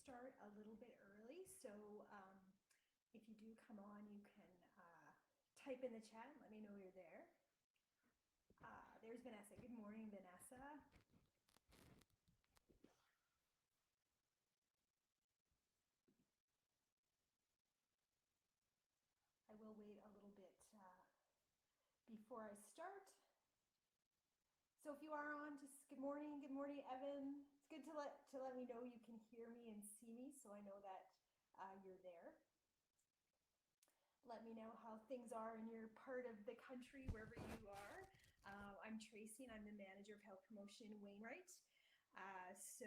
start a little bit early, so if you do come on, you can type in the chat and let me know you're there. There's Vanessa. Good morning, Vanessa. I will wait a little bit before I start. So if you are on, just good morning, Evan. It's good to let me know you can hear me and see me, so I know that you're there. Let me know how things are in your part of the country, wherever you are. I'm Tracy, and I'm the manager of health promotion in Wainwright. So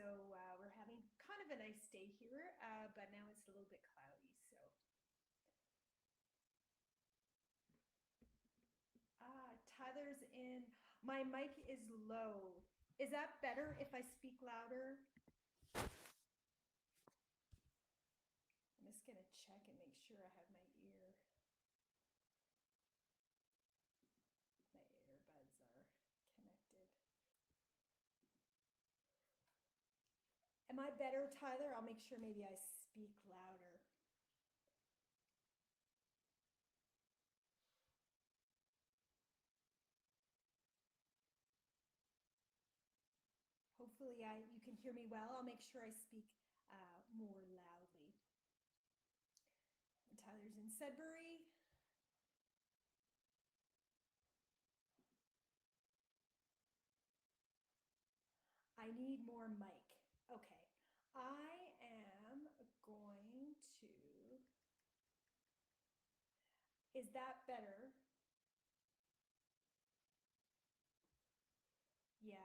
we're having kind of a nice day here, but now it's a little bit cloudy. So Tyler's in. My mic is low. Is that better if I speak louder? I'm just gonna check and make sure I have my earbuds are connected. Am I better, Tyler? I'll make sure maybe I speak louder. Hopefully you can hear me well. I'll make sure I speak more loudly. And Tyler's in Sudbury. I need more mic. Okay. I am going to. Is that better? Yeah.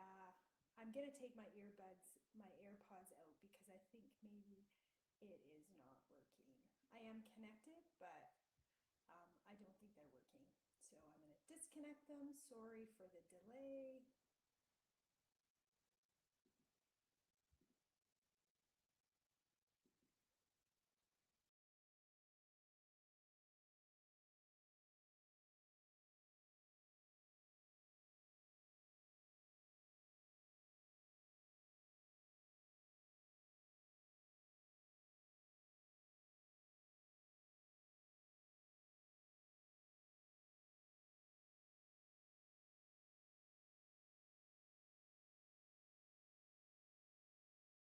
I'm going to take my AirPods out because I think maybe it is not working. I am connected, but I don't think they're working. So I'm going to disconnect them. Sorry for the delay.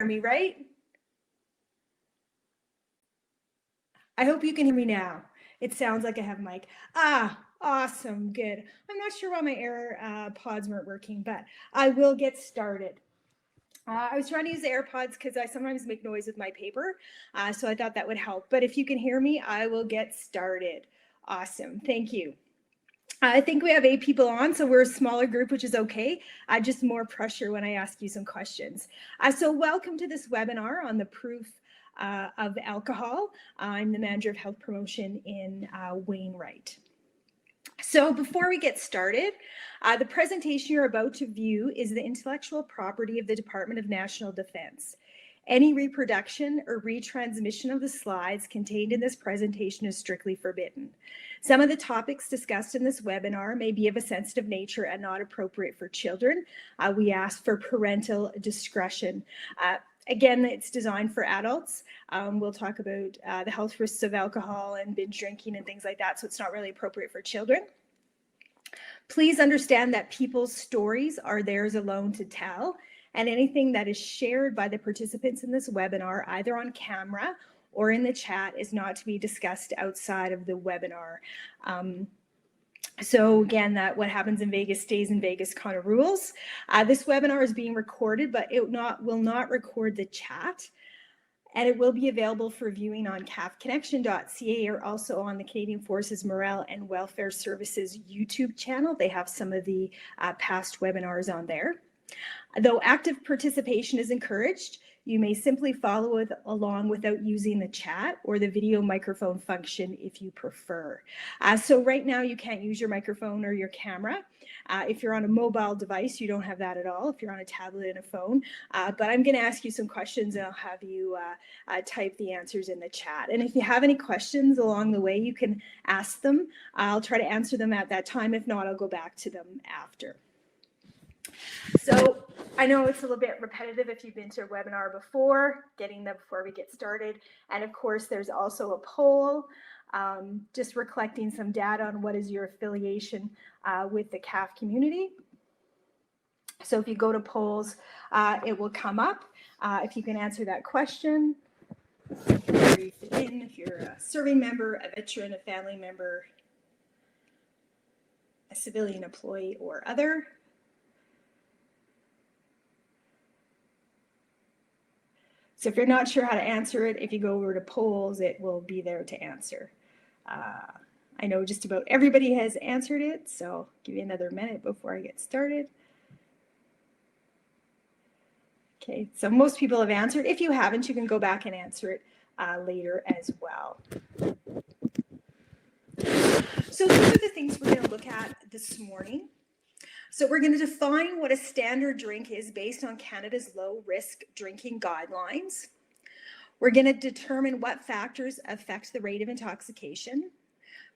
Me, right? I hope you can hear me now. It sounds like I have mic. Awesome, good. I'm not sure why my AirPods weren't working, but I will get started. I was trying to use the AirPods because I sometimes make noise with my paper, so I thought that would help. But if you can hear me, I will get started. Awesome, thank you. I think we have 8 people on, so we're a smaller group, which is okay. Just more pressure when I ask you some questions. So welcome to this webinar on the proof of alcohol. I'm the manager of health promotion in Wainwright. So before we get started, the presentation you're about to view is the intellectual property of the Department of National Defense. Any reproduction or retransmission of the slides contained in this presentation is strictly forbidden. Some of the topics discussed in this webinar may be of a sensitive nature and not appropriate for children. We ask for parental discretion. Again, it's designed for adults. We'll talk about the health risks of alcohol and binge drinking and things like that, so it's not really appropriate for children. Please understand that people's stories are theirs alone to tell, and anything that is shared by the participants in this webinar, either on camera or in the chat, is not to be discussed outside of the webinar. So again, that what happens in Vegas stays in Vegas kind of rules. This webinar is being recorded, but it will not record the chat. And it will be available for viewing on cafconnection.ca or also on the Canadian Forces Morale and Welfare Services YouTube channel. They have some of the past webinars on there. Though active participation is encouraged, you may simply follow along without using the chat or the video microphone function if you prefer. So right now you can't use your microphone or your camera. If you're on a mobile device, you don't have that at all, if you're on a tablet and a phone. But I'm going to ask you some questions and I'll have you type the answers in the chat. And if you have any questions along the way, you can ask them. I'll try to answer them at that time. If not, I'll go back to them after. So I know it's a little bit repetitive if you've been to a webinar before, getting them before we get started. And of course, there's also a poll, just collecting some data on what is your affiliation with the CAF community. So if you go to polls, it will come up. If you can answer that question, where you fit in, if you're a serving member, a veteran, a family member, a civilian employee, or other. So if you're not sure how to answer it, if you go over to polls, it will be there to answer. I know just about everybody has answered it, so I'll give you another minute before I get started. Okay, so most people have answered. If you haven't, you can go back and answer it later as well. So these are the things we're going to look at this morning. So we're going to define what a standard drink is based on Canada's low risk drinking guidelines. We're going to determine what factors affect the rate of intoxication.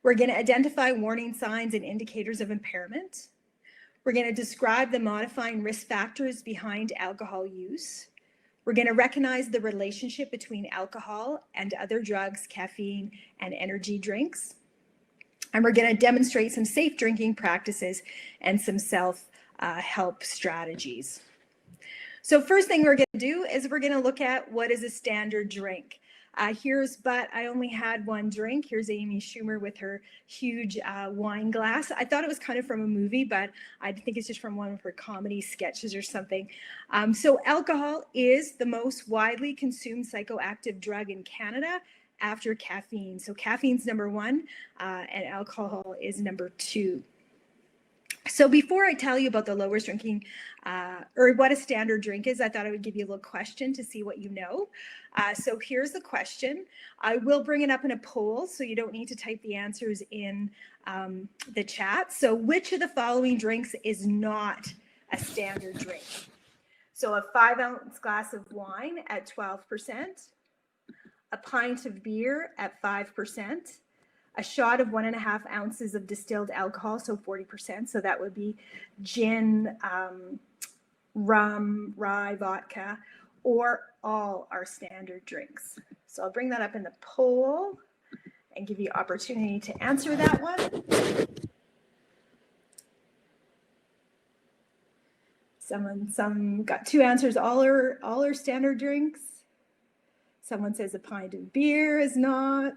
We're going to identify warning signs and indicators of impairment. We're going to describe the modifying risk factors behind alcohol use. We're going to recognize the relationship between alcohol and other drugs, caffeine, and energy drinks. And we're going to demonstrate some safe drinking practices and some self-help strategies. So first thing we're going to do is we're going to look at what is a standard drink. But I only had one drink. Here's Amy Schumer with her huge wine glass. I thought it was kind of from a movie, but I think it's just from one of her comedy sketches or something. So alcohol is the most widely consumed psychoactive drug in Canada after caffeine. So caffeine's number one and alcohol is number two. So before I tell you about the lowest drinking or what a standard drink is, I thought I would give you a little question to see what you know. So here's the question. I will bring it up in a poll, so you don't need to type the answers in the chat. So which of the following drinks is not a standard drink? So a 5-ounce glass of wine at 12%, a pint of beer at 5%, a shot of 1.5 ounces of distilled alcohol, so 40%. So that would be gin, rum, rye, vodka, or all our standard drinks. So I'll bring that up in the poll and give you opportunity to answer that one. Some got two answers, all are standard drinks. Someone says a pint of beer is not.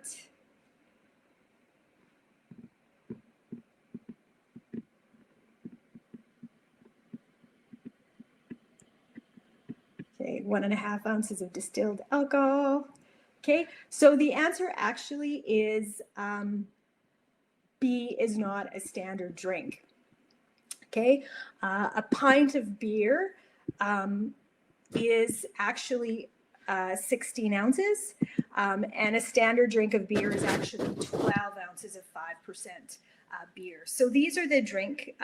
Okay, 1.5 ounces of distilled alcohol. Okay, so the answer actually is B is not a standard drink. Okay, a pint of beer is actually 16 ounces, and a standard drink of beer is actually 12 ounces of 5% beer. So these are the drink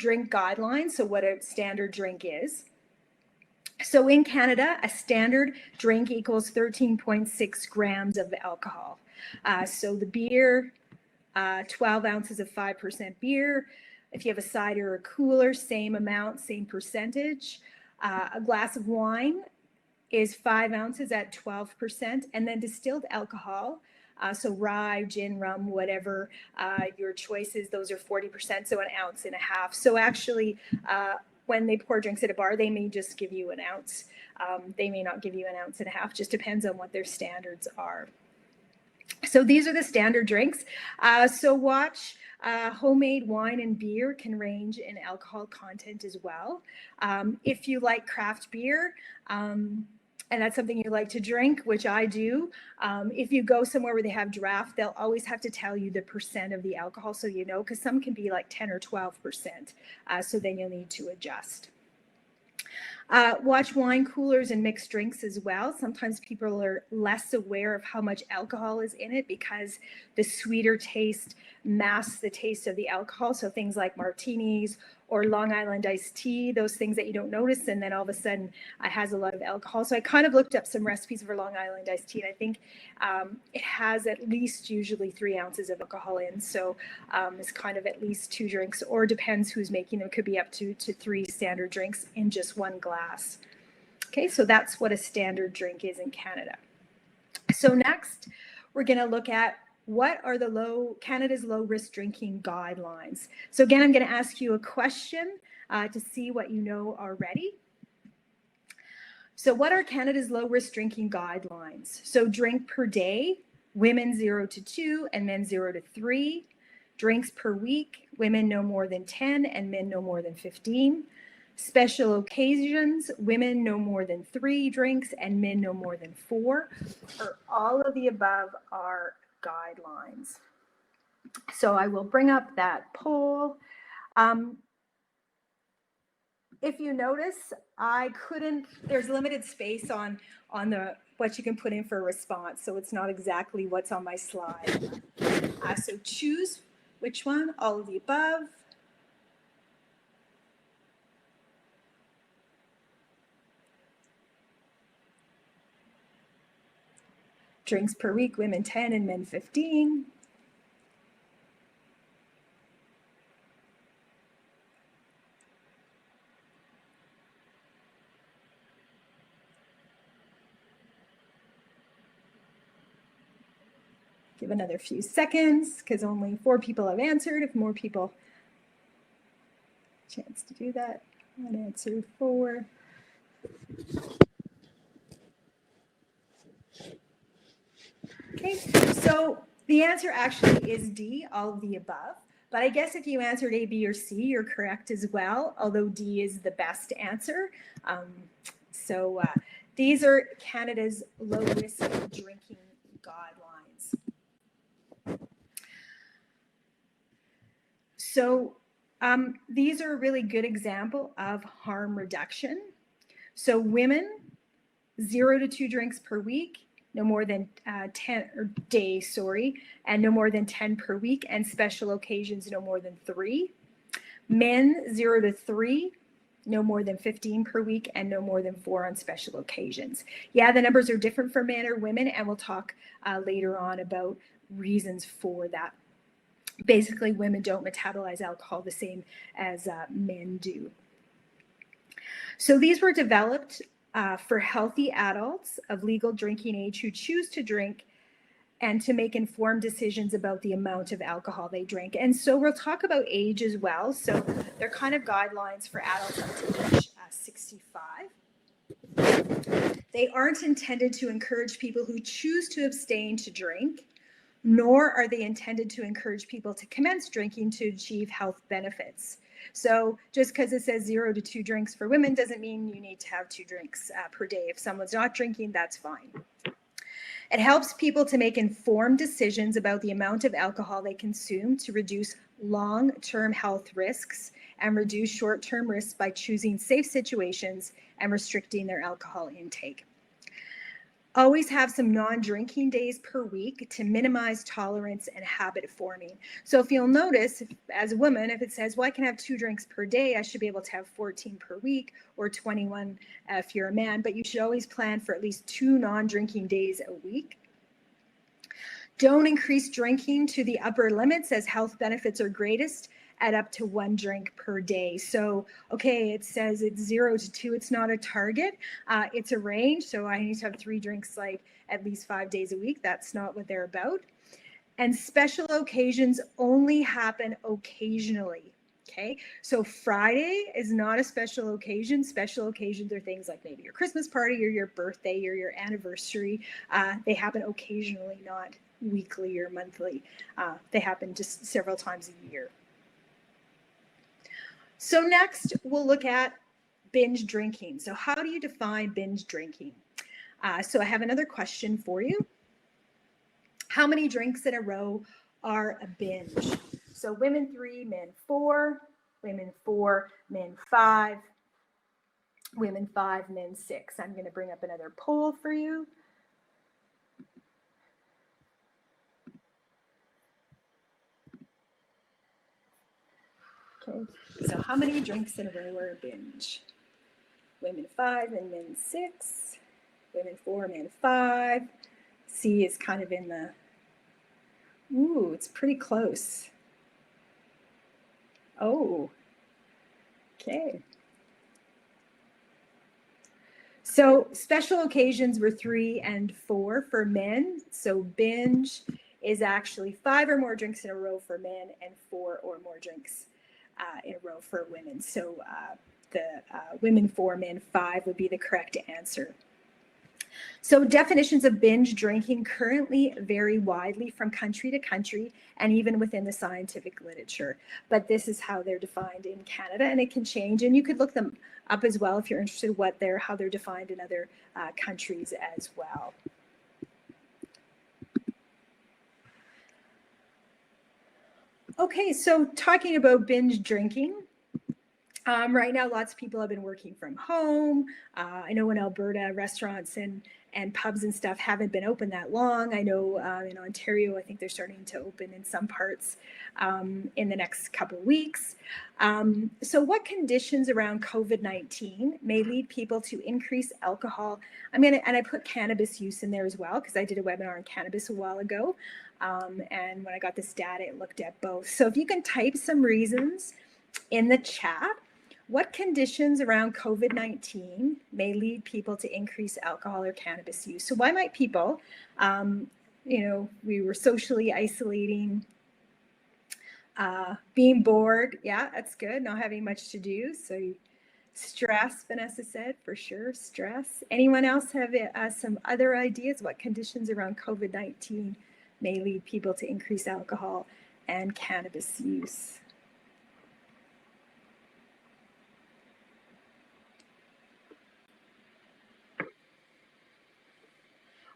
guidelines, so what a standard drink is. So in Canada, a standard drink equals 13.6 grams of alcohol. So the beer, 12 ounces of 5% beer. If you have a cider or cooler, same amount, same percentage. A glass of wine is 5 ounces at 12%, and then distilled alcohol, so rye, gin, rum, whatever your choice is, those are 40%, so 1.5 ounces. So actually, when they pour drinks at a bar, they may just give you 1 ounce. They may not give you 1.5 ounces, just depends on what their standards are. So these are the standard drinks. So watch, homemade wine and beer can range in alcohol content as well. If you like craft beer, and that's something you like to drink, which I do, if you go somewhere where they have draft, they'll always have to tell you the percent of the alcohol, so you know, because some can be like 10 or 12%, so then you'll need to adjust. Watch wine coolers and mixed drinks as well. Sometimes people are less aware of how much alcohol is in it because the sweeter taste masks the taste of the alcohol. So things like martinis or Long Island iced tea, those things that you don't notice, and then all of a sudden it has a lot of alcohol. So I kind of looked up some recipes for Long Island iced tea, and I think it has at least usually 3 ounces of alcohol in. So it's kind of at least 2 drinks, or depends who's making them. It could be up to 3 standard drinks in just 1 glass. Okay, so that's what a standard drink is in Canada. So next, we're going to look at what are the Canada's low risk drinking guidelines. So again, I'm going to ask you a question to see what you know already. So what are Canada's low risk drinking guidelines? So drink per day, women 0 to 2 and men 0 to 3. Drinks per week, women no more than 10 and men no more than 15. Special occasions, women no more than 3 drinks and men no more than 4. Or all of the above are guidelines. So I will bring up that poll. If you notice, there's limited space on what you can put in for a response, so it's not exactly what's on my slide. So choose which one, all of the above. Drinks per week, women 10 and men 15. Give another few seconds because only 4 people have answered. If more people chance to do that, I'd answer 4. Okay, so the answer actually is D, all of the above. But I guess if you answered A, B, or C, you're correct as well, although D is the best answer. These are Canada's low-risk drinking guidelines. So these are a really good example of harm reduction. So women, 0 to 2 drinks per week, no more than 10 or day, and no more than 10 per week, and special occasions, no more than 3. Men, 0 to 3, no more than 15 per week, and no more than 4 on special occasions. Yeah, the numbers are different for men or women, and we'll talk later on about reasons for that. Basically, women don't metabolize alcohol the same as men do. So these were developed for healthy adults of legal drinking age who choose to drink and to make informed decisions about the amount of alcohol they drink. And so we'll talk about age as well. So they're kind of guidelines for adults up to age 65. They aren't intended to encourage people who choose to abstain to drink, nor are they intended to encourage people to commence drinking to achieve health benefits. So just because it says 0 to 2 drinks for women doesn't mean you need to have 2 drinks per day. If someone's not drinking, that's fine. It helps people to make informed decisions about the amount of alcohol they consume to reduce long-term health risks and reduce short-term risks by choosing safe situations and restricting their alcohol intake. Always have some non-drinking days per week to minimize tolerance and habit forming. So if you'll notice, as a woman, if it says, well, I can have 2 drinks per day, I should be able to have 14 per week or 21 if you're a man, but you should always plan for at least 2 non-drinking days a week. Don't increase drinking to the upper limits as health benefits are greatest at up to 1 drink per day. So, okay, it says it's 0 to 2. It's not a target. It's a range. So I need to have 3 drinks like at least 5 days a week. That's not what they're about. And special occasions only happen occasionally. Okay, so Friday is not a special occasion. Special occasions are things like maybe your Christmas party or your birthday or your anniversary. They happen occasionally, not weekly or monthly. They happen just several times a year. So next, we'll look at binge drinking. So how do you define binge drinking? So I have another question for you. How many drinks in a row are a binge? So women 3, men 4, women 4, men 5, women 5, men 6. I'm going to bring up another poll for you. Okay, so how many drinks in a row are a binge? Women 5 and men 6. Women 4, men 5. C is kind of in the, ooh, it's pretty close. Oh, okay. So special occasions were 3 and 4 for men. So binge is actually 5 or more drinks in a row for men and 4 or more drinks in a row for women. So the women 4, men 5 would be the correct answer. So definitions of binge drinking currently vary widely from country to country and even within the scientific literature. But this is how they're defined in Canada, and it can change. And you could look them up as well if you're interested how they're defined in other countries as well. Okay, so talking about binge drinking. Right now, lots of people have been working from home. I know in Alberta, restaurants and pubs and stuff haven't been open that long. I know in Ontario, I think they're starting to open in some parts in the next couple of weeks. So what conditions around COVID-19 may lead people to increase alcohol? And I put cannabis use in there as well, because I did a webinar on cannabis a while ago. And when I got this data, it looked at both. So if you can type some reasons in the chat, what conditions around COVID-19 may lead people to increase alcohol or cannabis use? So why might people, we were socially isolating, being bored. Yeah, that's good. Not having much to do. So stress, Vanessa said, for sure, stress. Anyone else have some other ideas? What conditions around COVID-19 may lead people to increase alcohol and cannabis use?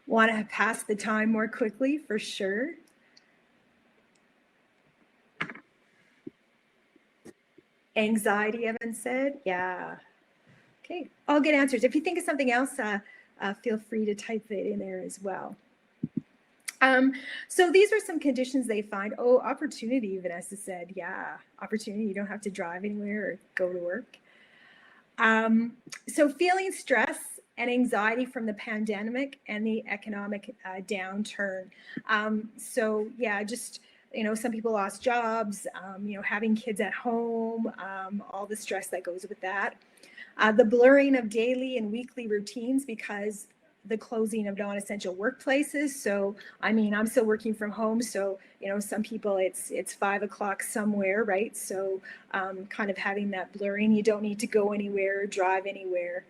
Want to pass the time more quickly, for sure. Anxiety, Evan said. Yeah. Okay, all good answers. If you think of something else, feel free to type it in there as well. So these are some conditions they find. Oh, opportunity, Vanessa said. Yeah, opportunity. You don't have to drive anywhere or go to work. So feeling stress and anxiety from the pandemic and the economic downturn. So yeah, just, some people lost jobs, having kids at home, all the stress that goes with that. The blurring of daily and weekly routines because the closing of non-essential workplaces. So, I'm still working from home. So, some people it's 5 o'clock somewhere, right? So kind of having that blurring, you don't need to go anywhere, drive anywhere.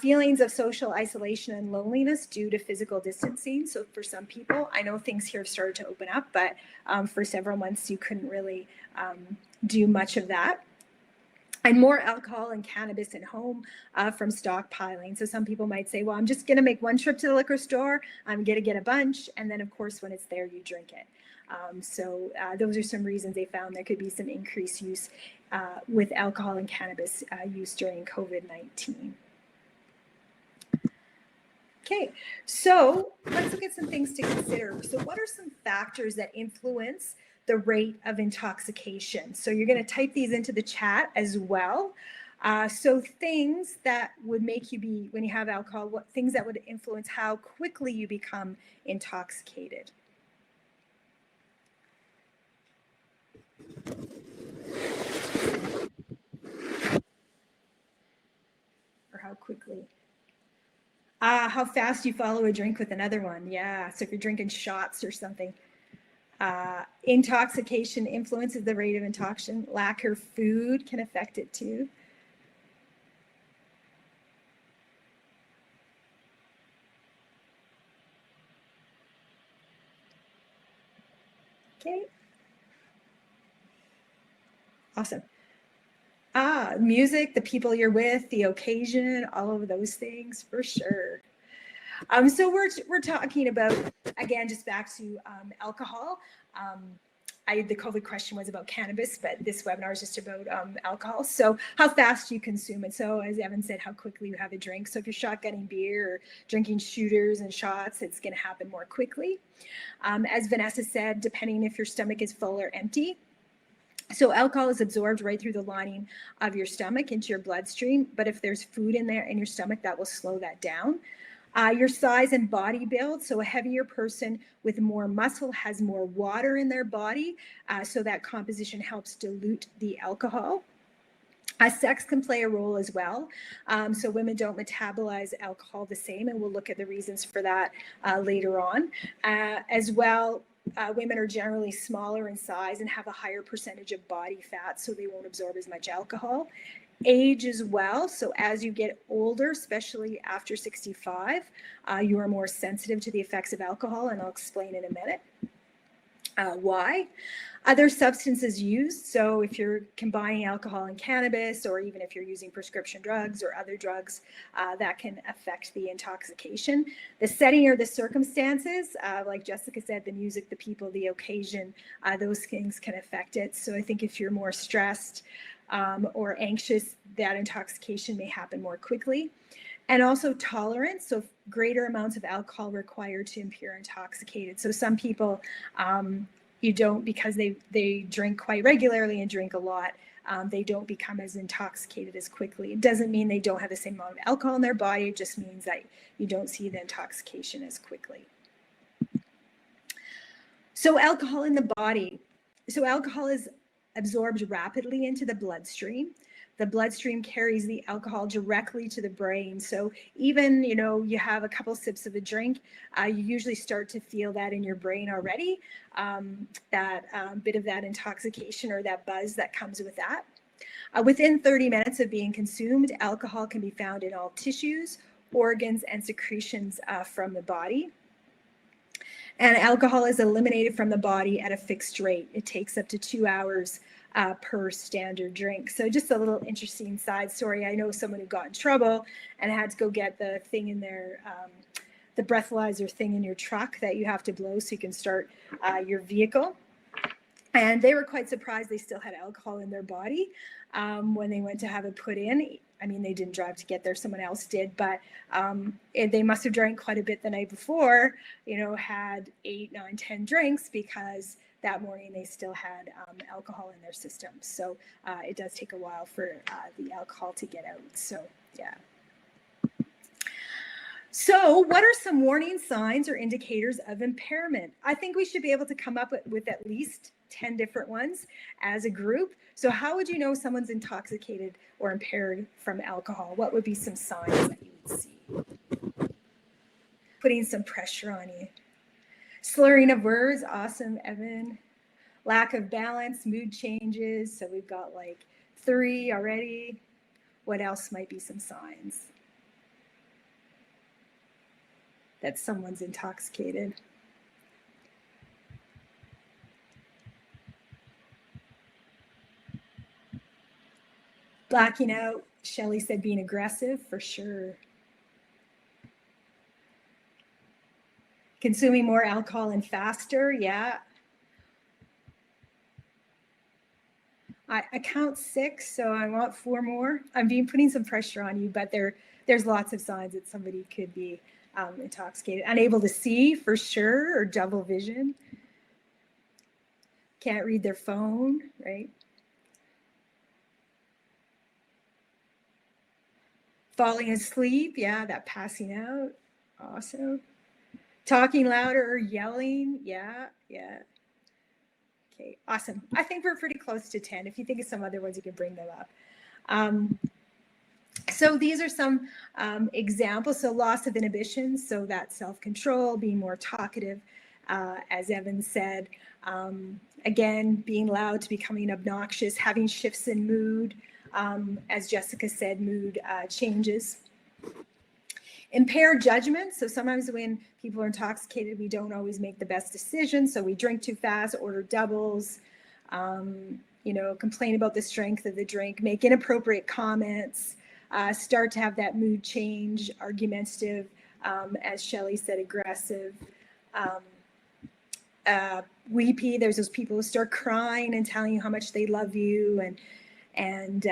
Feelings of social isolation and loneliness due to physical distancing. So for some people, I know things here have started to open up, but for several months you couldn't really do much of that. And more alcohol and cannabis at home from stockpiling. So some people might say, well, I'm just going to make one trip to the liquor store. I'm going to get a bunch. And then, of course, when it's there, you drink it. So those are some reasons they found there could be some increased use with alcohol and cannabis use during COVID-19. Okay, so let's look at some things to consider. So what are some factors that influence the rate of intoxication? So you're going to type these into the chat as well. So things that would make you be, when you have alcohol, what things that would influence how quickly you become intoxicated? Or how quickly? How fast you follow a drink with another one. Yeah, so if you're drinking shots or something. Intoxication influences the rate of intoxication. Lack of food can affect it too. Okay. Awesome. Music, the people you're with, the occasion, all of those things for sure. So we're talking about, again, just back to alcohol. The COVID question was about cannabis, but this webinar is just about alcohol. So how fast you consume it. So as Evan said, how quickly you have a drink. So if you're shotgunning beer or drinking shooters and shots, it's going to happen more quickly. As Vanessa said, depending if your stomach is full or empty. So alcohol is absorbed right through the lining of your stomach into your bloodstream. But if there's food in there in your stomach, that will slow that down. Your size and body build. So a heavier person with more muscle has more water in their body. So that composition helps dilute the alcohol. Sex can play a role as well. So women don't metabolize alcohol the same, and we'll look at the reasons for that later on. As well, women are generally smaller in size and have a higher percentage of body fat, so they won't absorb as much alcohol. Age as well. So as you get older, especially after 65, you are more sensitive to the effects of alcohol, and I'll explain in a minute why. Other substances used, so if you're combining alcohol and cannabis, or even if you're using prescription drugs or other drugs, that can affect the intoxication. The setting or the circumstances, like Jessica said, the music, the people, the occasion, those things can affect it. So I think if you're more stressed or anxious, that intoxication may happen more quickly. And also tolerance, so greater amounts of alcohol required to appear intoxicated. So some people, you don't, because they drink quite regularly and drink a lot, they don't become as intoxicated as quickly. It doesn't mean they don't have the same amount of alcohol in their body, it just means that you don't see the intoxication as quickly. So alcohol in the body. So alcohol is absorbed rapidly into the bloodstream. The bloodstream carries the alcohol directly to the brain. So even, you have a couple sips of a drink, you usually start to feel that in your brain already, that bit of that intoxication or that buzz that comes with that. Within 30 minutes of being consumed, alcohol can be found in all tissues, organs, and secretions from the body. And alcohol is eliminated from the body at a fixed rate. It takes up to 2 hours per standard drink. So just a little interesting side story. I know someone who got in trouble and had to go get the thing in their, the breathalyzer thing in your truck that you have to blow so you can start your vehicle. And they were quite surprised they still had alcohol in their body when they went to have it put in. I mean, they didn't drive to get there, someone else did, but they must have drank quite a bit the night before, had 8, 9, 10 drinks, because that morning they still had alcohol in their system. So it does take a while for the alcohol to get out. So, yeah. So what are some warning signs or indicators of impairment? I think we should be able to come up with at least 10 different ones as a group. So how would you know someone's intoxicated or impaired from alcohol? What would be some signs that you would see? Putting some pressure on you. Slurring of words, awesome, Evan. Lack of balance, mood changes. So we've got like 3 already. What else might be some signs that someone's intoxicated? Blacking out, Shelley said being aggressive, for sure. Consuming more alcohol and faster, yeah. I count 6, so I want 4 more. I'm putting some pressure on you, but there's lots of signs that somebody could be intoxicated. Unable to see, for sure, or double vision. Can't read their phone, right? Falling asleep, yeah, that passing out, awesome. Talking louder or yelling, yeah. Okay, awesome. I think we're pretty close to 10. If you think of some other ones, you can bring them up. So these are some examples. So loss of inhibition, so that self-control, being more talkative, as Evan said. Again, being loud to becoming obnoxious, having shifts in mood. As Jessica said, mood changes. Impaired judgment. So sometimes when people are intoxicated, we don't always make the best decisions. So we drink too fast, order doubles, complain about the strength of the drink, make inappropriate comments, start to have that mood change, argumentative, as Shelley said, aggressive, weepy. There's those people who start crying and telling you how much they love you, and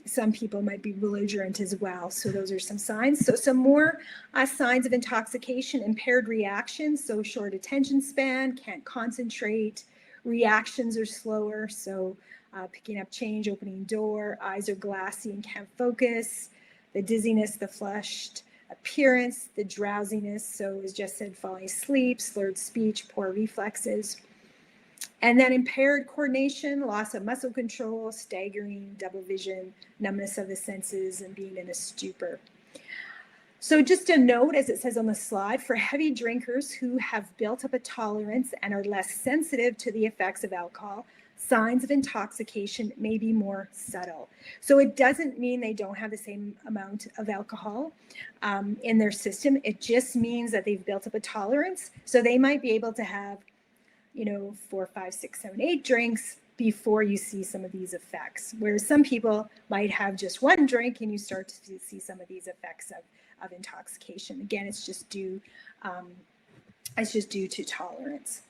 some people might be belligerent as well. So those are some signs. So some more signs of intoxication: impaired reactions, so short attention span, can't concentrate, reactions are slower. So picking up change, opening door, eyes are glassy and can't focus, the dizziness, the flushed appearance, the drowsiness, so as Jess said, falling asleep, slurred speech, poor reflexes. And then impaired coordination, loss of muscle control, staggering, double vision, numbness of the senses, and being in a stupor. So just a note, as it says on the slide, for heavy drinkers who have built up a tolerance and are less sensitive to the effects of alcohol, signs of intoxication may be more subtle. So it doesn't mean they don't have the same amount of alcohol in their system. It just means that they've built up a tolerance. So they might be able to have 4, 5, 6, 7, 8 drinks before you see some of these effects. Whereas some people might have just one drink and you start to see some of these effects of intoxication. Again, it's just due to tolerance.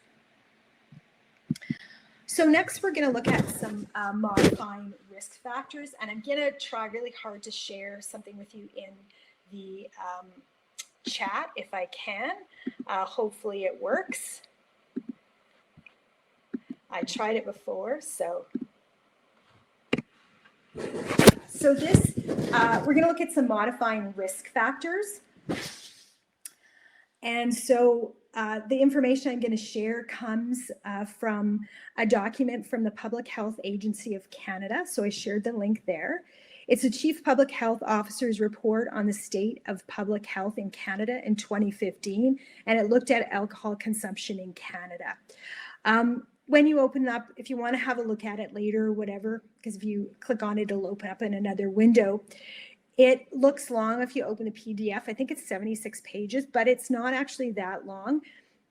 So next we're going to look at some modifying risk factors, and I'm going to try really hard to share something with you in the chat if I can. Hopefully it works. I tried it before, so this, we're going to look at some modifying risk factors. And so the information I'm going to share comes from a document from the Public Health Agency of Canada. So I shared the link there. It's a Chief Public Health Officer's report on the state of public health in Canada in 2015, and it looked at alcohol consumption in Canada. When you open up, if you want to have a look at it later or whatever, because if you click on it, it'll open up in another window. It looks long if you open the PDF. I think it's 76 pages, but it's not actually that long.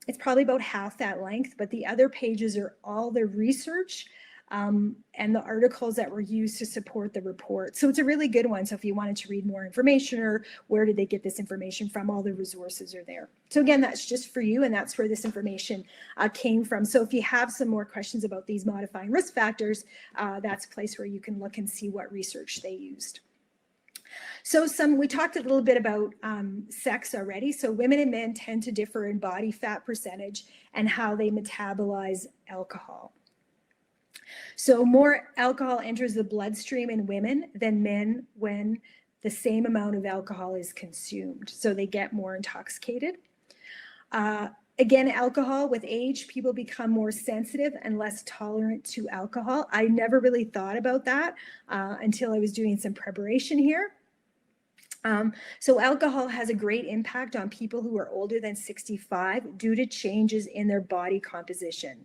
It's probably about half that length, but the other pages are all the research and the articles that were used to support the report. So it's a really good one. So if you wanted to read more information or where did they get this information from, all the resources are there. So again, that's just for you, and that's where this information came from. So if you have some more questions about these modifying risk factors, that's a place where you can look and see what research they used. So we talked a little bit about sex already. So women and men tend to differ in body fat percentage and how they metabolize alcohol. So more alcohol enters the bloodstream in women than men when the same amount of alcohol is consumed. So they get more intoxicated. Again, alcohol, with age, people become more sensitive and less tolerant to alcohol. I never really thought about that until I was doing some preparation here. So alcohol has a great impact on people who are older than 65 due to changes in their body composition.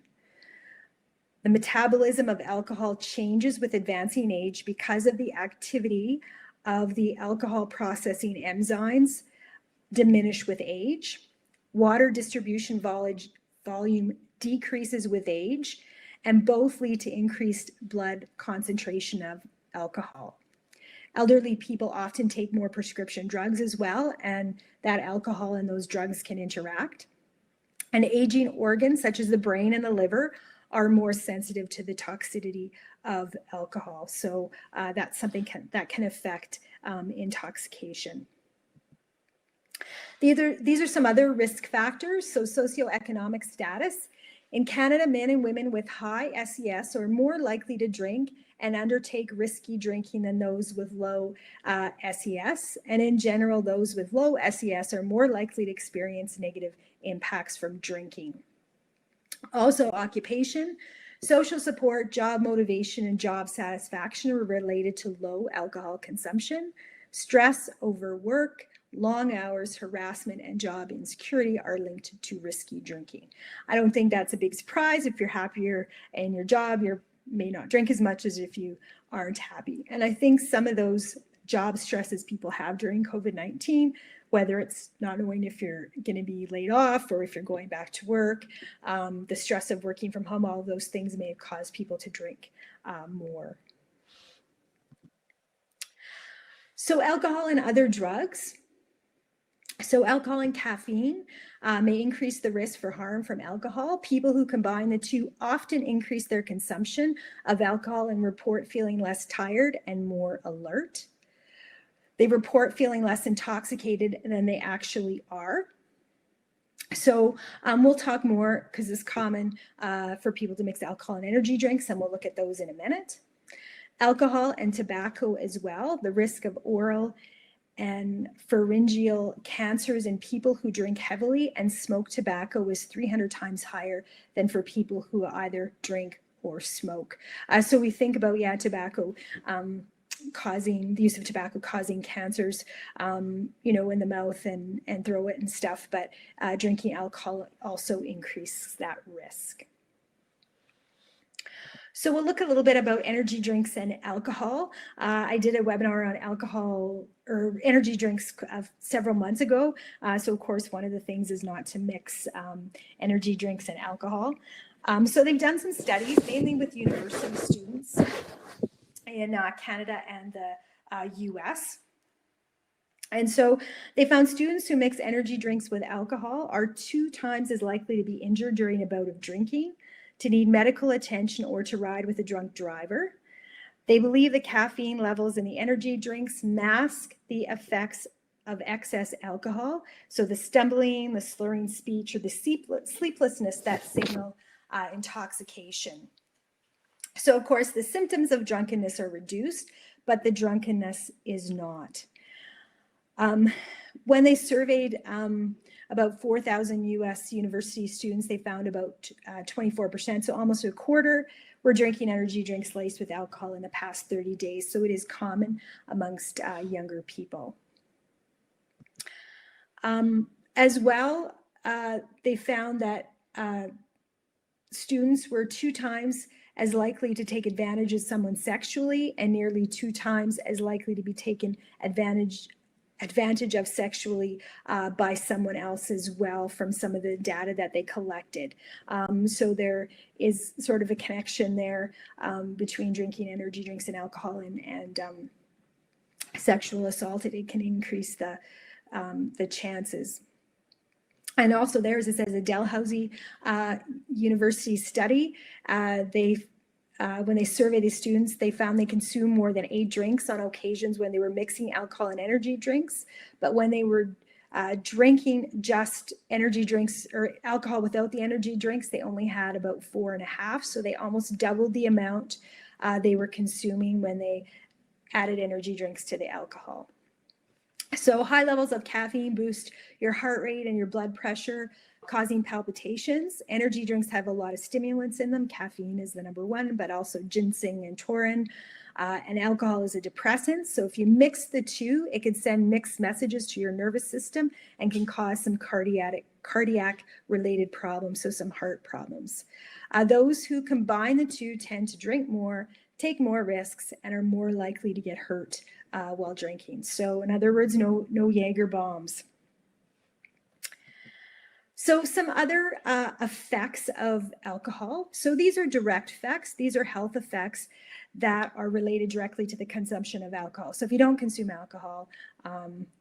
The metabolism of alcohol changes with advancing age because of the activity of the alcohol processing enzymes diminish with age. Water distribution volume decreases with age, and both lead to increased blood concentration of alcohol. Elderly people often take more prescription drugs as well, and that alcohol and those drugs can interact. And aging organs such as the brain and the liver are more sensitive to the toxicity of alcohol. So that's something that can affect intoxication. These are some other risk factors. So socioeconomic status. In Canada, men and women with high SES are more likely to drink and undertake risky drinking than those with low SES. And in general, those with low SES are more likely to experience negative impacts from drinking. Also, occupation, social support, job motivation, and job satisfaction are related to low alcohol consumption. Stress, overwork, long hours, harassment, and job insecurity are linked to risky drinking. I don't think that's a big surprise. If you're happier in your job, you may not drink as much as if you aren't happy. And I think some of those job stresses people have during COVID-19, whether it's not knowing if you're going to be laid off or if you're going back to work, the stress of working from home, all of those things may have caused people to drink more. So alcohol and other drugs. So alcohol and caffeine may increase the risk for harm from alcohol. People who combine the two often increase their consumption of alcohol and report feeling less tired and more alert. They report feeling less intoxicated than they actually are. So we'll talk more, because it's common for people to mix alcohol and energy drinks, and we'll look at those in a minute. Alcohol and tobacco as well. The risk of oral and pharyngeal cancers in people who drink heavily and smoke tobacco is 300 times higher than for people who either drink or smoke. So we think about, tobacco causing, the use of tobacco causing cancers, you know, in the mouth and throat and stuff, but drinking alcohol also increases that risk. So we'll look a little bit about energy drinks and alcohol. I did a webinar on alcohol or energy drinks several months ago. So of course, one of the things is not to mix energy drinks and alcohol. So they've done some studies, mainly with university students in Canada and the US. And so they found students who mix energy drinks with alcohol are 2 times as likely to be injured during a bout of drinking, to need medical attention, or to ride with a drunk driver. They believe the caffeine levels in the energy drinks mask the effects of excess alcohol. So the stumbling, the slurring speech, or the sleeplessness that signal intoxication. So of course, the symptoms of drunkenness are reduced, but the drunkenness is not. When they surveyed about 4,000 US university students, they found about 24%, so almost a quarter, were drinking energy drinks laced with alcohol in the past 30 days. So it is common amongst younger people. As well, they found that students were 2 times as likely to take advantage of someone sexually, and nearly 2 times as likely to be taken advantage of sexually by someone else as well, from some of the data that they collected. So there is sort of a connection there between drinking energy drinks and alcohol and sexual assault. It can increase the chances. And also theirs, it says a Dalhousie University study, when they surveyed these students, they found they consumed more than 8 drinks on occasions when they were mixing alcohol and energy drinks. But when they were drinking just energy drinks or alcohol without the energy drinks, they only had about 4.5. So they almost doubled the amount they were consuming when they added energy drinks to the alcohol. So high levels of caffeine boost your heart rate and your blood pressure, causing palpitations. Energy drinks have a lot of stimulants in them. Caffeine is the number one, but also ginseng and taurine. And alcohol is a depressant. So if you mix the two, it can send mixed messages to your nervous system and can cause some cardiac related problems, so some heart problems. Those who combine the two tend to drink more, take more risks, and are more likely to get hurt while drinking. So in other words, no Jaeger bombs. So some other effects of alcohol. So these are direct effects. These are health effects that are related directly to the consumption of alcohol. So if you don't consume alcohol,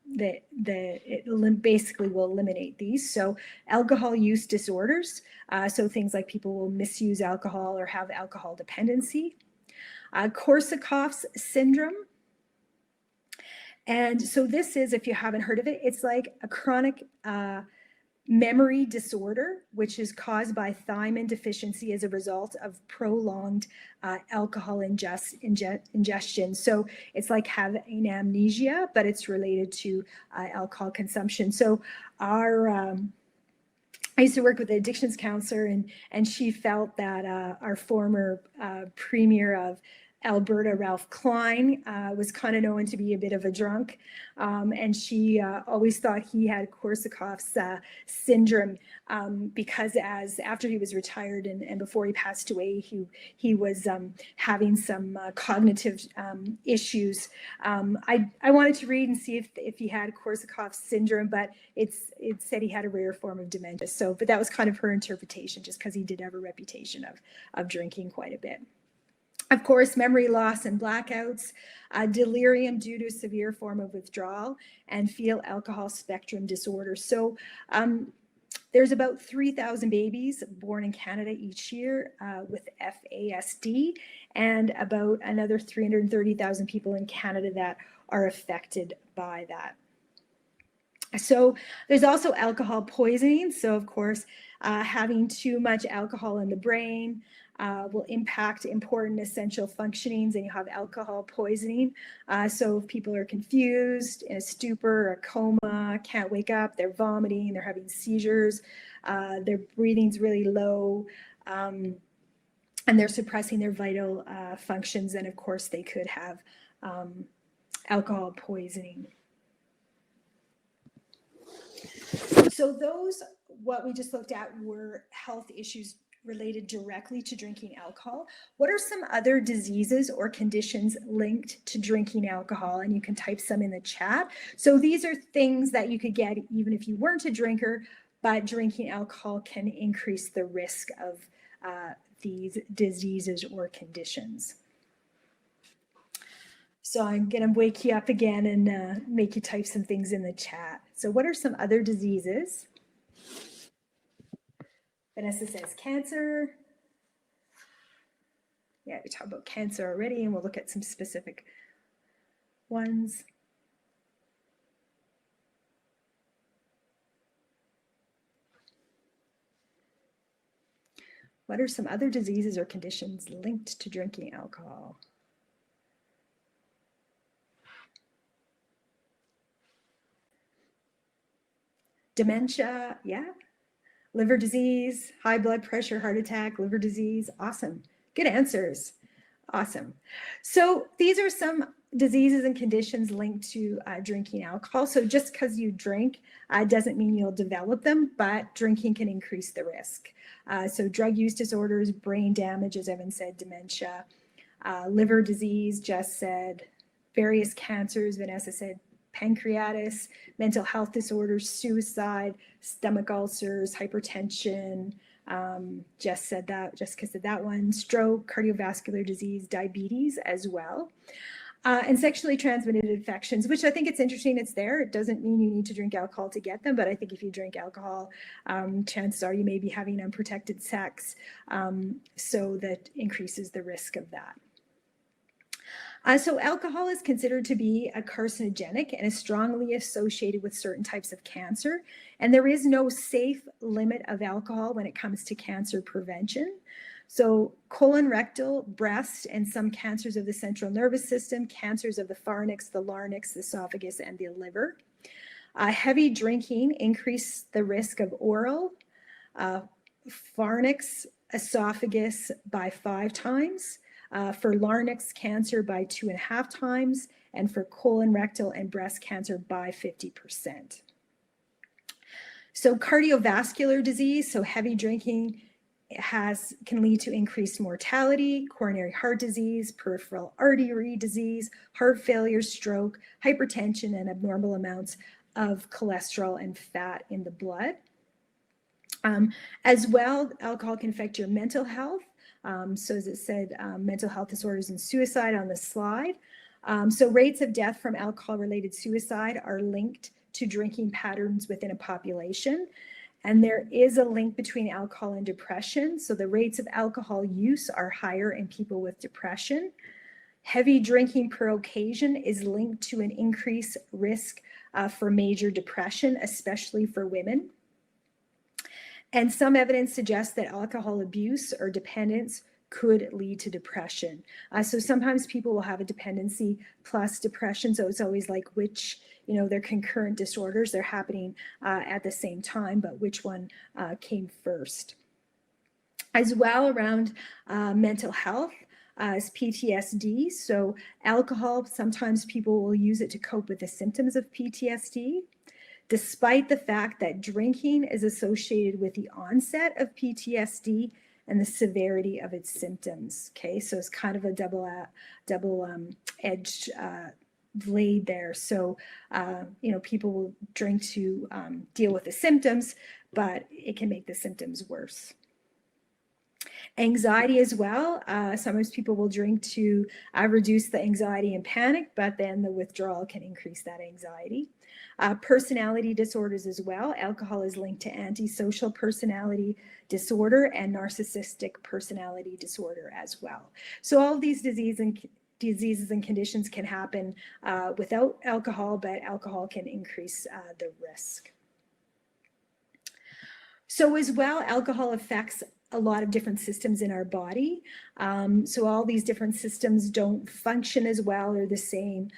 it basically will eliminate these. So alcohol use disorders. So things like people will misuse alcohol or have alcohol dependency. Korsakoff's syndrome. And so this is, if you haven't heard of it, it's like a chronic memory disorder, which is caused by thiamine deficiency as a result of prolonged alcohol ingestion. So it's like having amnesia, but it's related to alcohol consumption. So I used to work with an addictions counselor, and she felt that our former premier of Alberta, Ralph Klein, was kind of known to be a bit of a drunk, and she always thought he had Korsakoff's syndrome because after he was retired and before he passed away, he was having some cognitive issues. I wanted to read and see if he had Korsakoff's syndrome, but it said he had a rare form of dementia. So, but that was kind of her interpretation, just because he did have a reputation of drinking quite a bit. Of course, memory loss and blackouts, delirium due to a severe form of withdrawal, and fetal alcohol spectrum disorder. So there's about 3,000 babies born in Canada each year with FASD, and about another 330,000 people in Canada that are affected by that. So there's also alcohol poisoning. So of course, having too much alcohol in the brain will impact important essential functionings, and you have alcohol poisoning. So if people are confused, in a stupor, or a coma, can't wake up, they're vomiting, they're having seizures, their breathing's really low, and they're suppressing their vital functions, and of course they could have alcohol poisoning. So those, what we just looked at, were health issues related directly to drinking alcohol. What are some other diseases or conditions linked to drinking alcohol? And you can type some in the chat. So these are things that you could get even if you weren't a drinker, but drinking alcohol can increase the risk of these diseases or conditions. So I'm going to wake you up again and make you type some things in the chat. So what are some other diseases? Vanessa says cancer. Yeah, we talked about cancer already, and we'll look at some specific ones. What are some other diseases or conditions linked to drinking alcohol? Dementia, yeah. Liver disease, high blood pressure, heart attack, liver disease. Awesome. Good answers. Awesome. So these are some diseases and conditions linked to drinking alcohol. So just because you drink doesn't mean you'll develop them, but drinking can increase the risk. So drug use disorders, brain damage, as Evan said, dementia, liver disease, Jess said, various cancers, Vanessa said, pancreatitis, mental health disorders, suicide, stomach ulcers, hypertension, Jessica said that one, stroke, cardiovascular disease, diabetes as well. And sexually transmitted infections, which I think it's interesting it's there. It doesn't mean you need to drink alcohol to get them, but I think if you drink alcohol, chances are you may be having unprotected sex, so that increases the risk of that. So alcohol is considered to be a carcinogenic and is strongly associated with certain types of cancer. And there is no safe limit of alcohol when it comes to cancer prevention. So colon, rectal, breast, and some cancers of the central nervous system, cancers of the pharynx, the larynx, the esophagus, and the liver. Heavy drinking increases the risk of oral, pharynx, esophagus by 5 times. For larynx cancer by 2.5 times, and for colon, rectal, and breast cancer by 50%. So cardiovascular disease, so heavy drinking can lead to increased mortality, coronary heart disease, peripheral artery disease, heart failure, stroke, hypertension, and abnormal amounts of cholesterol and fat in the blood. As well, alcohol can affect your mental health. So as it said, mental health disorders and suicide on the slide. So rates of death from alcohol-related suicide are linked to drinking patterns within a population. And there is a link between alcohol and depression. So the rates of alcohol use are higher in people with depression. Heavy drinking per occasion is linked to an increased risk for major depression, especially for women. And some evidence suggests that alcohol abuse or dependence could lead to depression. So sometimes people will have a dependency plus depression. So it's always like which, they're concurrent disorders. They're happening at the same time, but which one came first. As well, around mental health is PTSD. So alcohol, sometimes people will use it to cope with the symptoms of PTSD. Despite the fact that drinking is associated with the onset of PTSD and the severity of its symptoms. Okay, so it's kind of a double-edged blade there. So, people will drink to deal with the symptoms, but it can make the symptoms worse. Anxiety as well. Sometimes people will drink to reduce the anxiety and panic, but then the withdrawal can increase that anxiety. Personality disorders as well. Alcohol is linked to antisocial personality disorder and narcissistic personality disorder as well. So all of these diseases diseases and conditions can happen without alcohol, but alcohol can increase the risk. So as well, alcohol affects a lot of different systems in our body. So all these different systems don't function as well or the same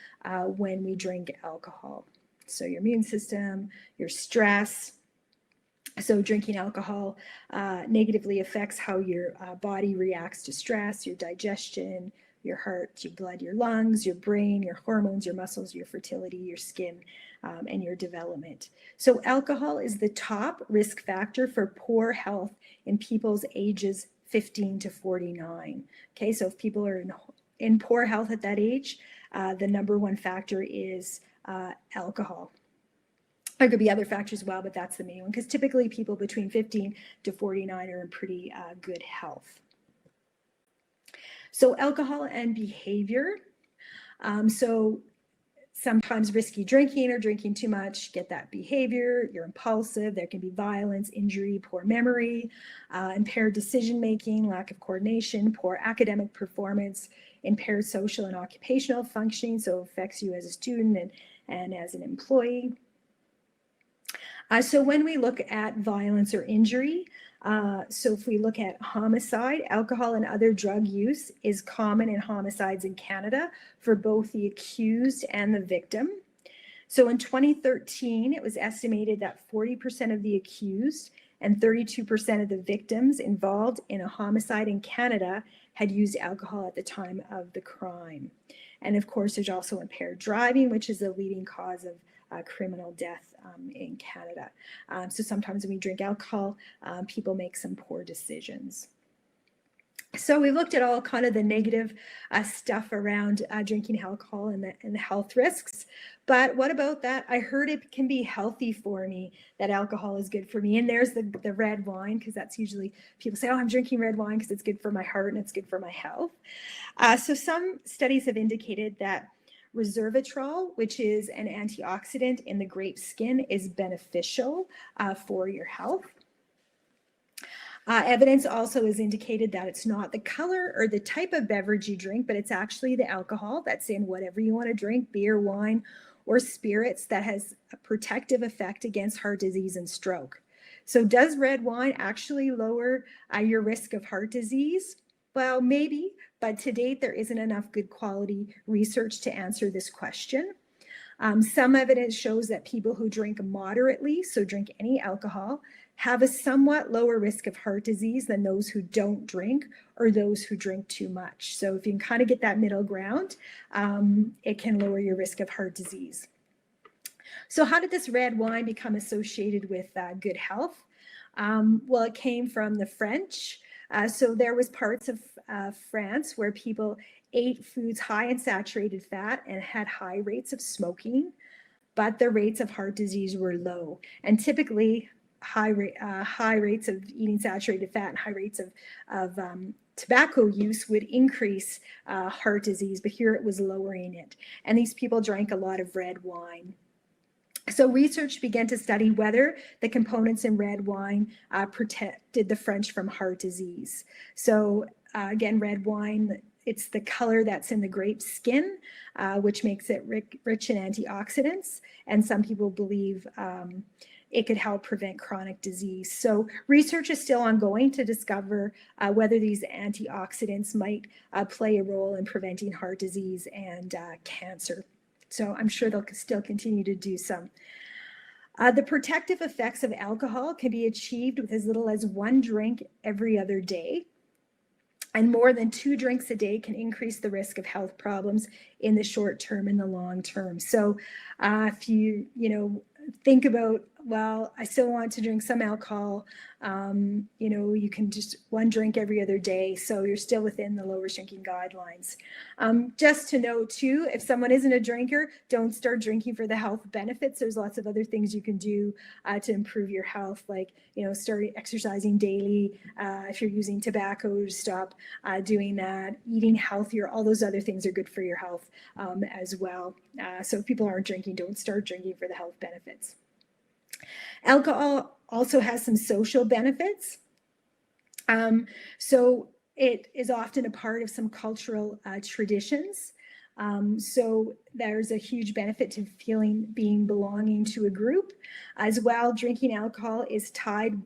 when we drink alcohol. So your immune system, your stress. So drinking alcohol negatively affects how your body reacts to stress, your digestion, your heart, your blood, your lungs, your brain, your hormones, your muscles, your fertility, your skin, and your development. So alcohol is the top risk factor for poor health in people's ages 15 to 49. Okay, so if people are in poor health at that age, the number one factor is alcohol. There could be other factors as well, but that's the main one, because typically people between 15 to 49 are in pretty good health. So alcohol and behavior. So sometimes risky drinking or drinking too much, get that behavior, you're impulsive, there can be violence, injury, poor memory, impaired decision-making, lack of coordination, poor academic performance, impaired social and occupational functioning, so it affects you as a student and as an employee. So when we look at violence or injury, so if we look at homicide, alcohol and other drug use is common in homicides in Canada for both the accused and the victim. So in 2013, it was estimated that 40% of the accused and 32% of the victims involved in a homicide in Canada had used alcohol at the time of the crime. And of course, there's also impaired driving, which is the leading cause of criminal death in Canada. So sometimes when we drink alcohol, people make some poor decisions. So we looked at all kind of the negative stuff around drinking alcohol and the health risks. But what about that? I heard it can be healthy for me, that alcohol is good for me. And there's the red wine, because that's usually people say, oh, I'm drinking red wine because it's good for my heart and it's good for my health. So some studies have indicated that resveratrol, which is an antioxidant in the grape skin, is beneficial for your health. Evidence also has indicated that it's not the color or the type of beverage you drink, but it's actually the alcohol that's in whatever you want to drink, beer, wine, or spirits, that has a protective effect against heart disease and stroke. So does red wine actually lower your risk of heart disease? Well, maybe, but to date, there isn't enough good quality research to answer this question. Some evidence shows that people who drink moderately, so drink any alcohol, have a somewhat lower risk of heart disease than those who don't drink or those who drink too much. So if you can kind of get that middle ground, it can lower your risk of heart disease. So how did this red wine become associated with good health? Well, it came from the French. So there was parts of France where people ate foods high in saturated fat and had high rates of smoking, but the rates of heart disease were low. And typically, high rates of eating saturated fat and high rates of tobacco use would increase heart disease, but here it was lowering it. And these people drank a lot of red wine. So research began to study whether the components in red wine protected the French from heart disease. So again, red wine, it's the color that's in the grape skin, which makes it rich in antioxidants. And some people believe it could help prevent chronic disease. So research is still ongoing to discover whether these antioxidants might play a role in preventing heart disease and cancer. So I'm sure they'll still continue to do some. The protective effects of alcohol can be achieved with as little as 1 drink every other day. And more than 2 drinks a day can increase the risk of health problems in the short term and the long term. So if you think about, well, I still want to drink some alcohol, you can just 1 drink every other day. So you're still within the lower drinking guidelines. Just to note too, if someone isn't a drinker, don't start drinking for the health benefits. There's lots of other things you can do to improve your health, like, start exercising daily. If you're using tobacco, stop doing that. Eating healthier, all those other things are good for your health as well. So if people aren't drinking, don't start drinking for the health benefits. Alcohol also has some social benefits. So It is often a part of some cultural traditions. So there's a huge benefit to being belonging to a group. As well, drinking alcohol is tied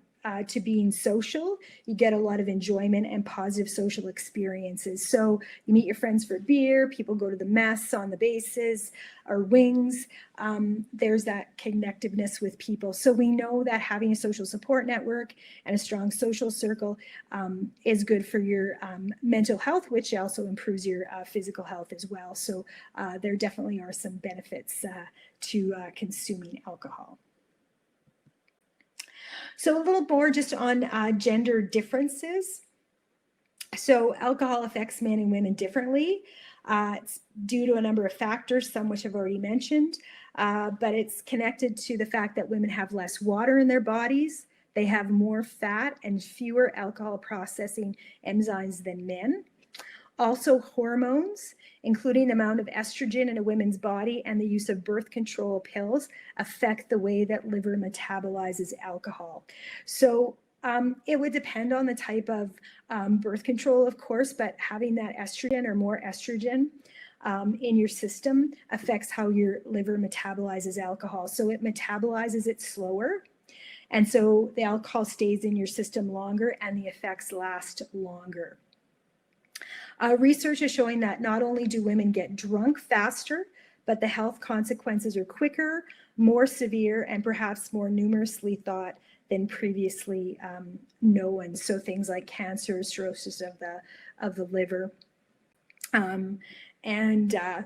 to being social. You get a lot of enjoyment and positive social experiences. So you meet your friends for beer, people go to the mess on the bases or wings. There's that connectiveness with people. So we know that having a social support network and a strong social circle is good for your mental health, which also improves your physical health as well. So there definitely are some benefits to consuming alcohol. So a little more just on gender differences. So alcohol affects men and women differently. It's due to a number of factors, some which I've already mentioned, but it's connected to the fact that women have less water in their bodies. They have more fat and fewer alcohol processing enzymes than men. Also, hormones, including the amount of estrogen in a woman's body and the use of birth control pills, affect the way that liver metabolizes alcohol. So it would depend on the type of birth control, of course, but having that estrogen or more estrogen in your system affects how your liver metabolizes alcohol. So it metabolizes it slower. And so the alcohol stays in your system longer and the effects last longer. Research is showing that not only do women get drunk faster, but the health consequences are quicker, more severe, and perhaps more numerously thought than previously known. So things like cancer, cirrhosis of the liver.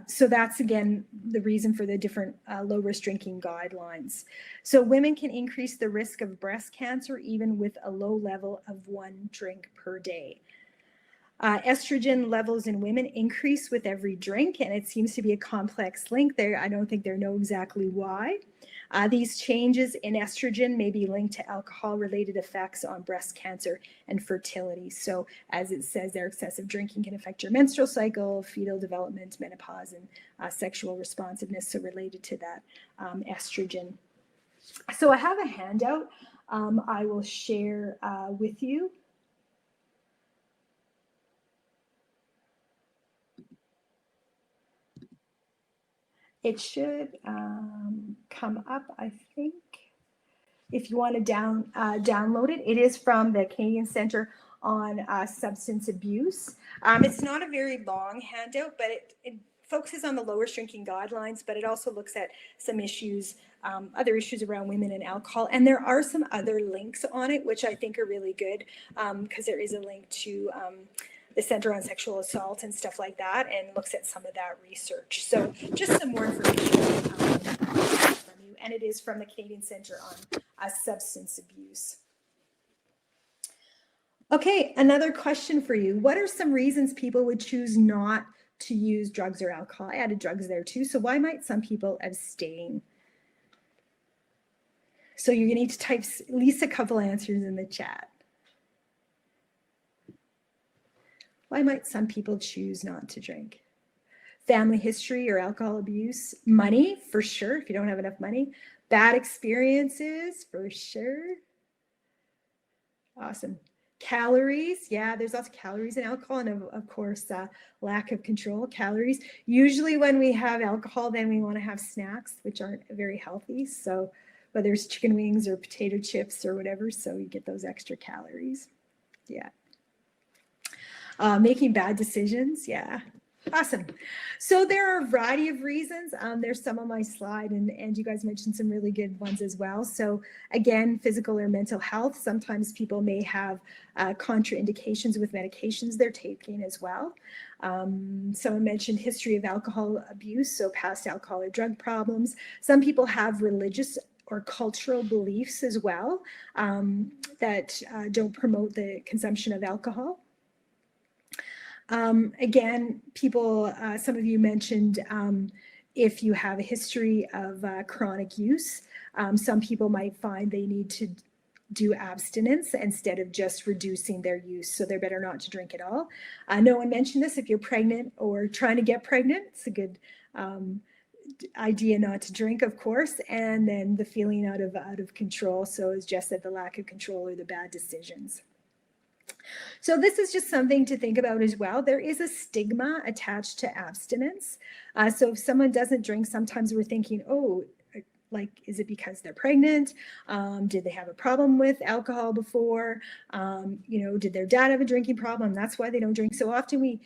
So that's, again, the reason for the different low-risk drinking guidelines. So women can increase the risk of breast cancer even with a low level of 1 drink per day. Estrogen levels in women increase with every drink, and it seems to be a complex link there. I don't think they know exactly why. These changes in estrogen may be linked to alcohol-related effects on breast cancer and fertility. So as it says there, excessive drinking can affect your menstrual cycle, fetal development, menopause, and sexual responsiveness, so related to that estrogen. So I have a handout I will share with you. It should come up, I think, if you want to download it. It is from the Canadian Centre on Substance Abuse. It's not a very long handout, but it focuses on the low-risk drinking guidelines, but it also looks at some issues, other issues around women and alcohol. And there are some other links on it, which I think are really good, because there is a link to the Center on Sexual Assault and stuff like that, and looks at some of that research. So just some more information from you, and it is from the Canadian Centre on Substance Abuse. Okay, another question for you. What are some reasons people would choose not to use drugs or alcohol? I added drugs there too. So why might some people abstain? So you're gonna need to type at least a couple answers in the chat. Why might some people choose not to drink? Family history or alcohol abuse. Money, for sure, if you don't have enough money. Bad experiences, for sure. Awesome. Calories, yeah, there's lots of calories in alcohol, and of course, lack of control. Calories. Usually when we have alcohol, then we want to have snacks, which aren't very healthy. So whether it's chicken wings or potato chips or whatever, so you get those extra calories. Yeah. Making bad decisions, yeah. Awesome. So there are a variety of reasons. There's some on my slide, and you guys mentioned some really good ones as well. So again, physical or mental health. Sometimes people may have contraindications with medications they're taking as well. Someone mentioned history of alcohol abuse, so past alcohol or drug problems. Some people have religious or cultural beliefs as well that don't promote the consumption of alcohol. Again, people, some of you mentioned if you have a history of chronic use, some people might find they need to do abstinence instead of just reducing their use, so they're better not to drink at all. No one mentioned this. If you're pregnant or trying to get pregnant, it's a good idea not to drink, of course. And then the feeling out of control. So as Jess said, the lack of control or the bad decisions. So this is just something to think about as well. There is a stigma attached to abstinence. So if someone doesn't drink, sometimes we're thinking, oh, like, is it because they're pregnant? Did they have a problem with alcohol before? Did their dad have a drinking problem? That's why they don't drink. So often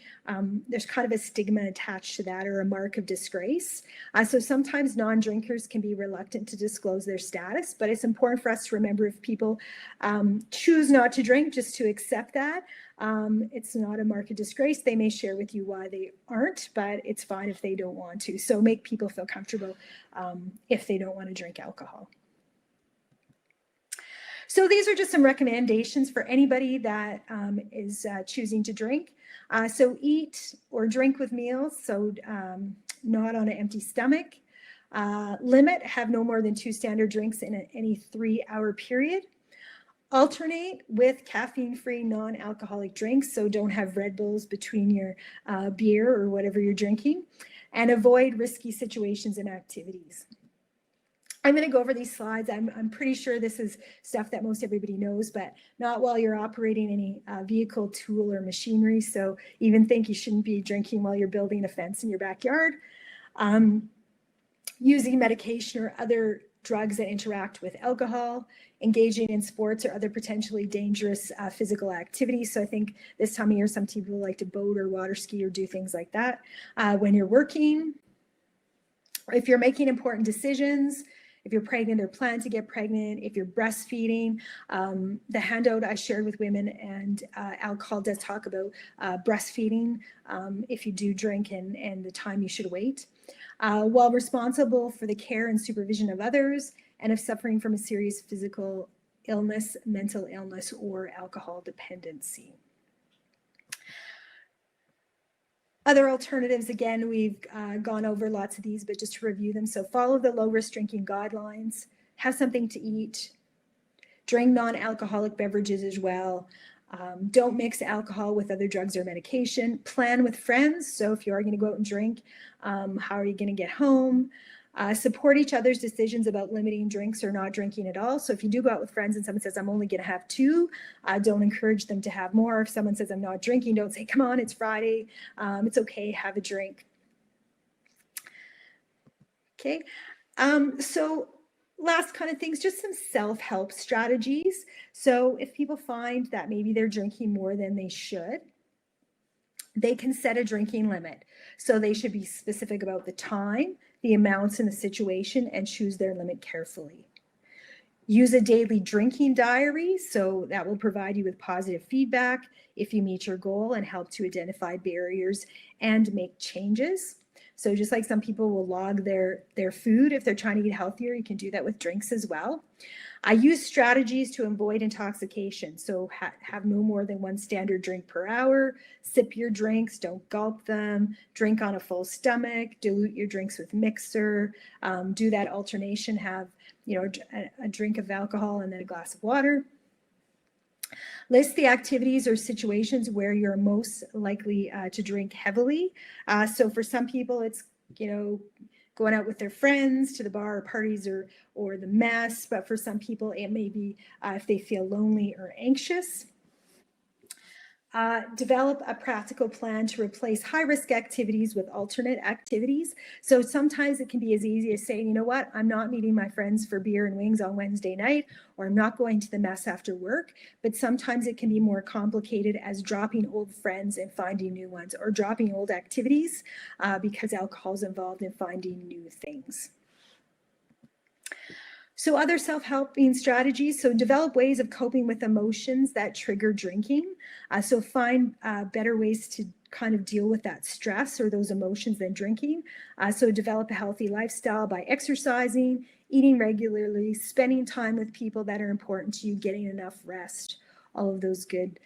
there's kind of a stigma attached to that, or a mark of disgrace. So sometimes non-drinkers can be reluctant to disclose their status, but it's important for us to remember, if people choose not to drink, just to accept that. It's not a mark of disgrace. They may share with you why they aren't, but it's fine if they don't want to. So make people feel comfortable if they don't want to drink alcohol. So these are just some recommendations for anybody that is choosing to drink. So eat or drink with meals, so not on an empty stomach. Have no more than 2 standard drinks in any 3-hour period. Alternate with caffeine-free non-alcoholic drinks, so don't have Red Bulls between your beer or whatever you're drinking, and avoid risky situations and activities. I'm going to go over these slides. I'm pretty sure this is stuff that most everybody knows, but not while you're operating any vehicle, tool, or machinery. So even think you shouldn't be drinking while you're building a fence in your backyard. Using medication or other drugs that interact with alcohol, engaging in sports or other potentially dangerous physical activities. So I think this time of year, some people like to boat or water ski or do things like that. When you're working, if you're making important decisions, if you're pregnant or plan to get pregnant, if you're breastfeeding. The handout I shared with women and alcohol does talk about breastfeeding if you do drink and the time you should wait. While responsible for the care and supervision of others, and if suffering from a serious physical illness, mental illness, or alcohol dependency. Other alternatives, again, we've gone over lots of these, but just to review them. So follow the low-risk drinking guidelines, have something to eat, drink non-alcoholic beverages as well. Don't mix alcohol with other drugs or medication. Plan with friends. So if you are going to go out and drink, how are you going to get home? Support each other's decisions about limiting drinks or not drinking at all. So if you do go out with friends and someone says, I'm only going to have 2, don't encourage them to have more. If someone says, I'm not drinking, don't say, come on, it's Friday. It's okay, have a drink. Okay. So last kind of things, just some self-help strategies. So if people find that maybe they're drinking more than they should, they can set a drinking limit. So they should be specific about the time, the amounts, and the situation, and choose their limit carefully. Use a daily drinking diary, so that will provide you with positive feedback if you meet your goal and help to identify barriers and make changes. So just like some people will log their food if they're trying to eat healthier, you can do that with drinks as well. I use strategies to avoid intoxication. So have no more than 1 standard drink per hour, sip your drinks, don't gulp them, drink on a full stomach, dilute your drinks with mixer, do that alternation, have a drink of alcohol and then a glass of water. List the activities or situations where you're most likely to drink heavily. So for some people, it's, going out with their friends to the bar or parties or the mess. But for some people, it may be if they feel lonely or anxious. Develop a practical plan to replace high-risk activities with alternate activities. So sometimes it can be as easy as saying, you know what, I'm not meeting my friends for beer and wings on Wednesday night, or I'm not going to the mess after work. But sometimes it can be more complicated, as dropping old friends and finding new ones, or dropping old activities because alcohol is involved in finding new things. So other self-helping strategies, so develop ways of coping with emotions that trigger drinking. So find better ways to kind of deal with that stress or those emotions than drinking. So develop a healthy lifestyle by exercising, eating regularly, spending time with people that are important to you, getting enough rest, all of those good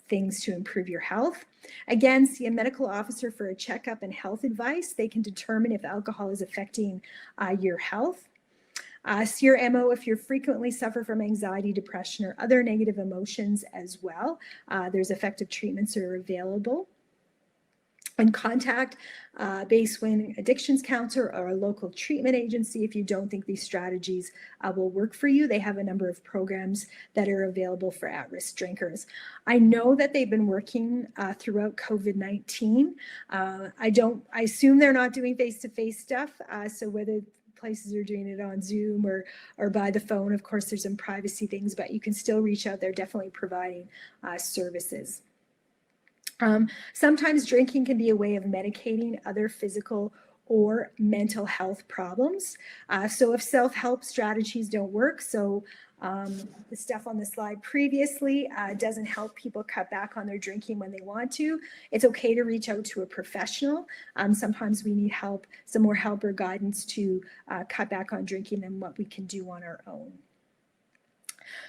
things to improve your health. Again, see a medical officer for a checkup and health advice. They can determine if alcohol is affecting your health. See your MO if you frequently suffer from anxiety, depression, or other negative emotions as well. There's effective treatments that are available. And contact Bay Swing Addictions Counselor or a local treatment agency if you don't think these strategies will work for you. They have a number of programs that are available for at-risk drinkers. I know that they've been working throughout COVID-19. I assume they're not doing face-to-face stuff. So whether places are doing it on Zoom or by the phone, of course, there's some privacy things, but you can still reach out. They're definitely providing services. Sometimes drinking can be a way of medicating other physical or mental health problems. So if self-help strategies don't work, so the stuff on the slide previously doesn't help people cut back on their drinking when they want to, it's okay to reach out to a professional. Sometimes we need help, some more help or guidance to cut back on drinking than what we can do on our own.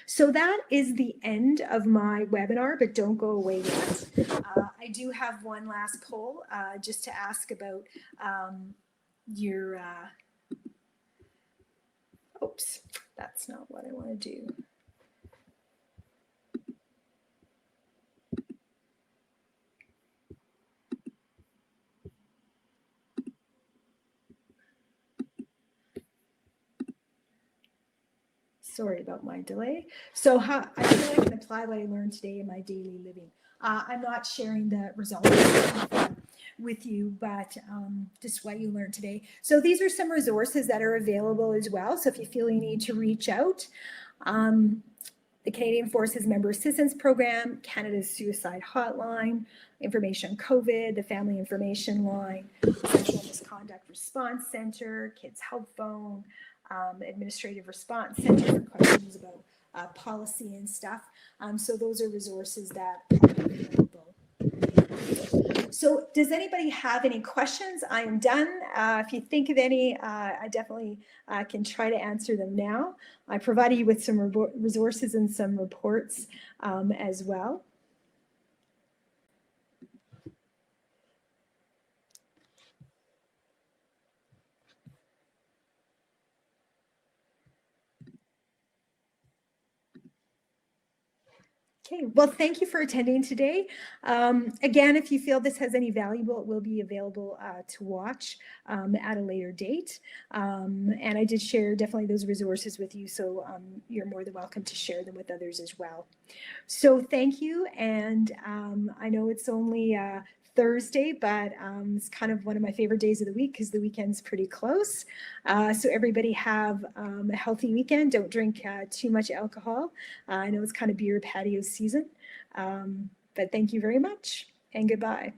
So that is the end of my webinar, but don't go away yet. I do have one last poll just to ask about your, oops, that's not what I want to do. Sorry about my delay. So how I feel I can apply what I learned today in my daily living. I'm not sharing the results with you, but just what you learned today. So these are some resources that are available as well. So if you feel you need to reach out, the Canadian Forces Member Assistance Program, Canada's Suicide Hotline, information on COVID, the Family Information Line, Sexual Misconduct Response Center, Kids Help Phone, Administrative Response Center for questions about policy and stuff. So those are resources that are available. So does anybody have any questions? I am done. If you think of any, I definitely can try to answer them now. I provided you with some resources and some reports as well. Okay, well, thank you for attending today. Again, if you feel this has any value, it will be available to watch at a later date. And I did share definitely those resources with you, so you're more than welcome to share them with others as well. So thank you, and I know it's only Thursday, but it's kind of one of my favorite days of the week because the weekend's pretty close. So everybody have a healthy weekend. Don't drink too much alcohol. I know it's kind of beer patio season, but thank you very much and goodbye.